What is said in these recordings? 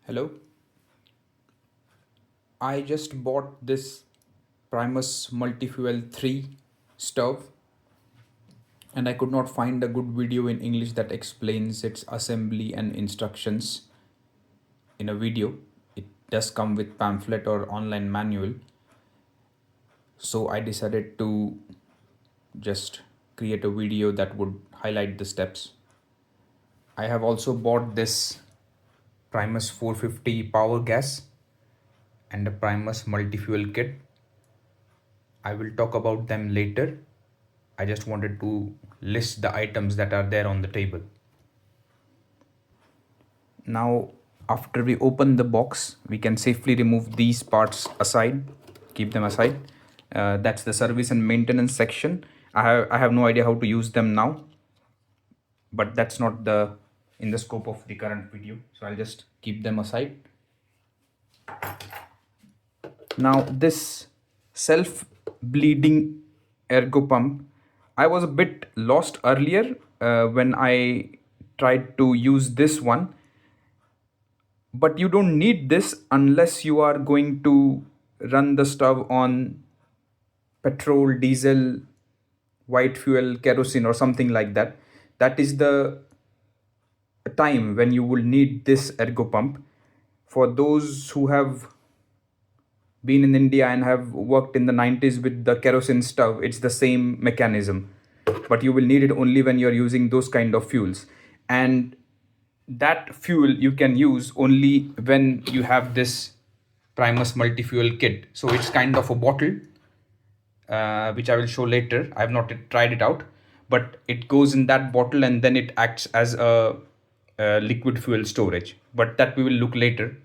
Hello, I just bought this Primus Multifuel 3 stove and I could not find a good video in English that explains its assembly and instructions in a video. It does come with pamphlet or online manual. So I decided to just create a video that would highlight the steps. I have also bought this Primus 450 power gas and a Primus multi-fuel kit. I will talk about them later. I just wanted to list the items that are there on the table. Now, after we open the box, we can safely remove these parts aside, keep them aside. That's the service and maintenance section. I have no idea how to use them now, but that's not the in the scope of the current video. So I'll just keep them aside. Now, this self bleeding ergo pump, I was a bit lost earlier when I tried to use this one, but you don't need this unless you are going to run the stove on petrol, diesel, white fuel, kerosene, or something like that. That is the time when you will need this ergo pump. For those who have been in India and have worked in the 90s with the kerosene stove, it's the same mechanism. But you will need it only when you're using those kind of fuels. And that fuel you can use only when you have this Primus multi-fuel kit. So it's kind of a bottle, which I will show later. I have not tried it out, but it goes in that bottle and then it acts as a liquid fuel storage. But that we will look later.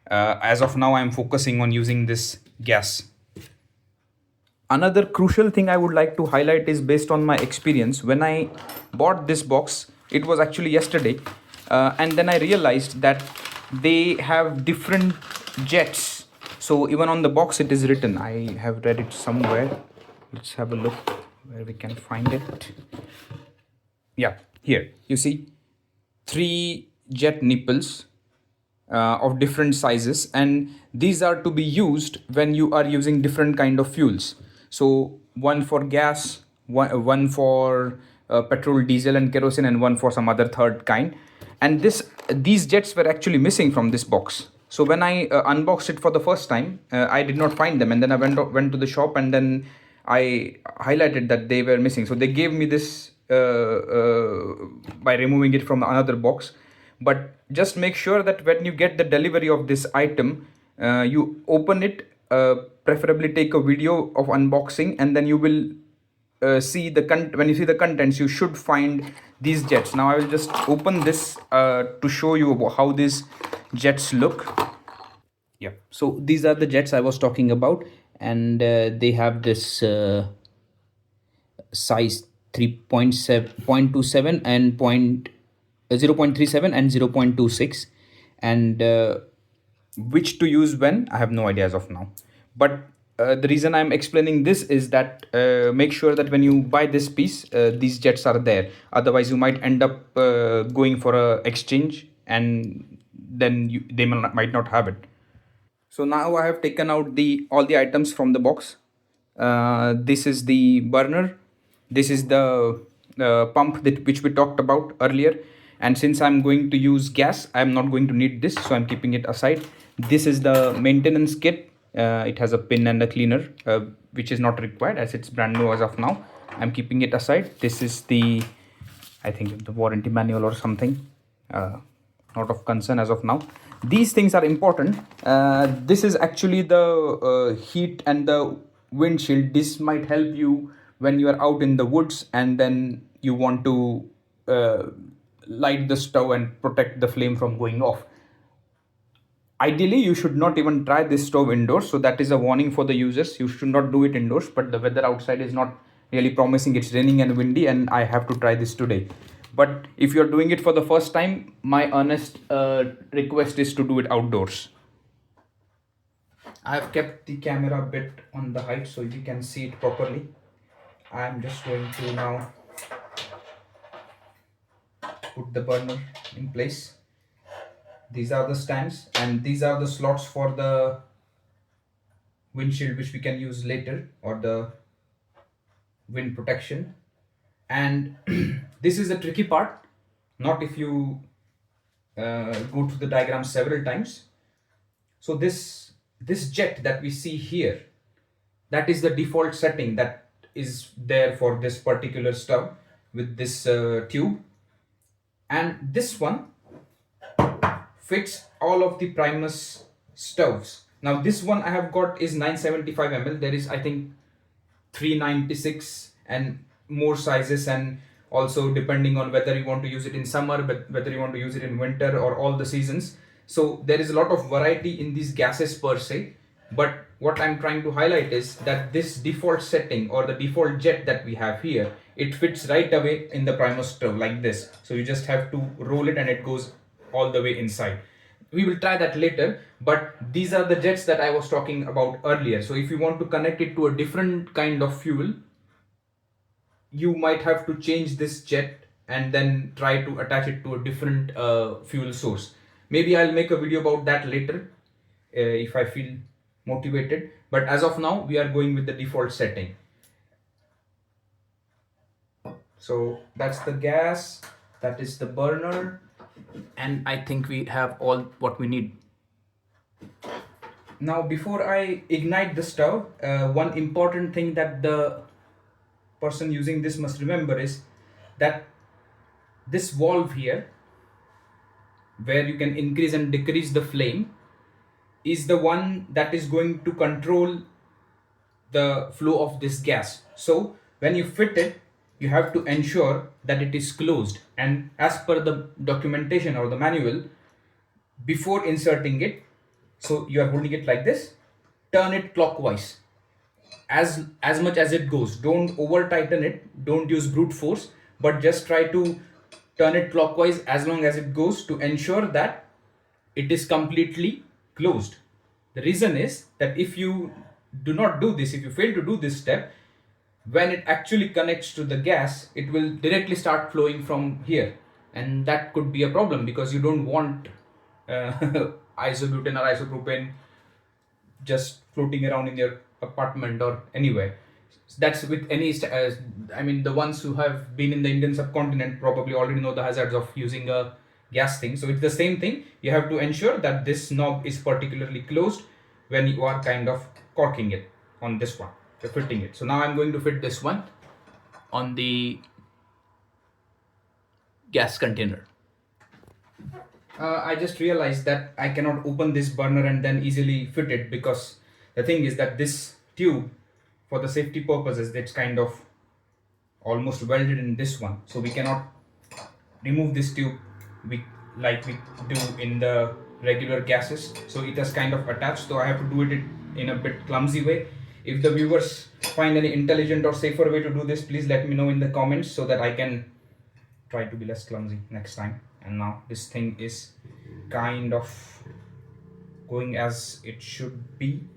As of now, I'm focusing on using this gas. Another crucial thing I would like to highlight is based on my experience. When I bought this box, it was actually yesterday, and then I realized that they have different jets. So even on the box, it is written. I have read it somewhere. Let's have a look where we can find it. Yeah, here you see three jet nipples of different sizes, and these are to be used when you are using different kind of fuels. So one for gas, one for petrol, diesel, and kerosene, and one for some other third kind. And these jets were actually missing from this box. So when I unboxed it for the first time, I did not find them, and then I went to the shop, and then I highlighted that they were missing. So they gave me this by removing it from another box. But just make sure that when you get the delivery of this item, you open it, preferably take a video of unboxing, and then you will see when you see the contents, you should find these jets. Now I will just open this to show you how these jets look. Yeah, so these are the jets I was talking about, and they have this size 3.7 and 0.37 and 0.26, and which to use when, I have no idea as of now. But the reason I'm explaining this is that make sure that when you buy this piece, these jets are there. Otherwise you might end up going for a exchange, and then they might not have it. So now I have taken out the all the items from the box. This is the burner. This is the pump which we talked about earlier. And since I'm going to use gas, I'm not going to need this, so I'm keeping it aside. This is the maintenance kit. It has a pin and a cleaner, which is not required as it's brand new as of now. I'm keeping it aside. This is I think the warranty manual or something. Not of concern as of now. These things are important. This is actually the heat and the windshield. This might help you when you are out in the woods and then you want to light the stove and protect the flame from going off. Ideally, you should not even try this stove indoors. So that is a warning for the users. You should not do it indoors, but the weather outside is not really promising. It's raining and windy, and I have to try this today. But if you're doing it for the first time, my honest request is to do it outdoors. I have kept the camera a bit on the height so you can see it properly. I'm just going to now put the burner in place. These are the stands, and these are the slots for the windshield, which we can use later, or the wind protection. And this is the tricky part, not if you go to the diagram several times. So this jet that we see here, that is the default setting that is there for this particular stove with this tube. And this one fits all of the Primus stoves. Now this one I have got is 975 ml. There is, I think, 396 and more sizes, and also depending on whether you want to use it in summer, but whether you want to use it in winter or all the seasons. So there is a lot of variety in these gases per se. But what I'm trying to highlight is that this default setting, or the default jet that we have here, it fits right away in the Primus stove like this. So you just have to roll it and it goes all the way inside. We will try that later, but these are the jets that I was talking about earlier. So if you want to connect it to a different kind of fuel, you might have to change this jet and then try to attach it to a different fuel source. Maybe I'll make a video about that later if I feel motivated, but as of now we are going with the default setting. So that's the gas, that is the burner, and I think we have all what we need. Now before I ignite the stove, one important thing that the person using this must remember is that this valve here, where you can increase and decrease the flame, is the one that is going to control the flow of this gas. So when you fit it, you have to ensure that it is closed, and as per the documentation or the manual, before inserting it, so you are holding it like this, turn it clockwise as much as it goes. Don't over tighten it, don't use brute force, but just try to turn it clockwise as long as it goes, to ensure that it is completely closed. The reason is that if you do not do this, if you fail to do this step, when it actually connects to the gas, it will directly start flowing from here, and that could be a problem because you don't want isobutane or isopropane just floating around in your apartment or anywhere. That's with any I mean, the ones who have been in the Indian subcontinent probably already know the hazards of using a gas thing. So it's the same thing. You have to ensure that this knob is particularly closed when you are kind of corking it on this one. You're fitting it. So now I'm going to fit this one on the gas container. I just realized that I cannot open this burner and then easily fit it, because the thing is that this tube, for the safety purposes, it's kind of almost welded in this one, so we cannot remove this tube like we do in the regular gases. So it is kind of attached, so I have to do it in a bit clumsy way. If the viewers find any intelligent or safer way to do this, please let me know in the comments so that I can try to be less clumsy next time. And now this thing is kind of going as it should be.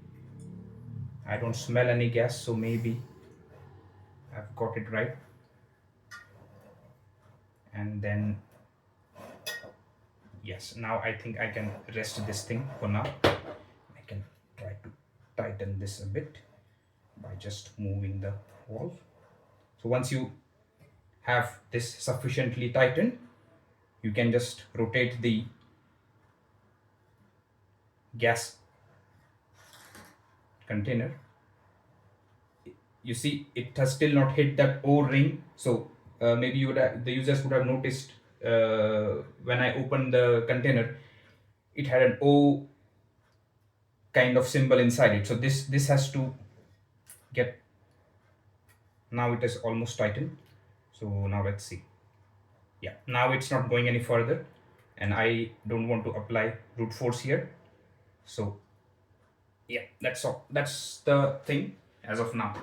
I don't smell any gas, so maybe I've got it right. And then yes, now I think I can rest this thing for now. I can try to tighten this a bit by just moving the valve. So once you have this sufficiently tightened, you can just rotate the gas container. You see, it has still not hit that O ring. So maybe the users would have noticed when I opened the container, it had an O kind of symbol inside it. So this has to get, now it is almost tightened. So now let's see. Yeah, now it's not going any further, and I don't want to apply brute force here. So yeah, that's all. That's the thing as of now.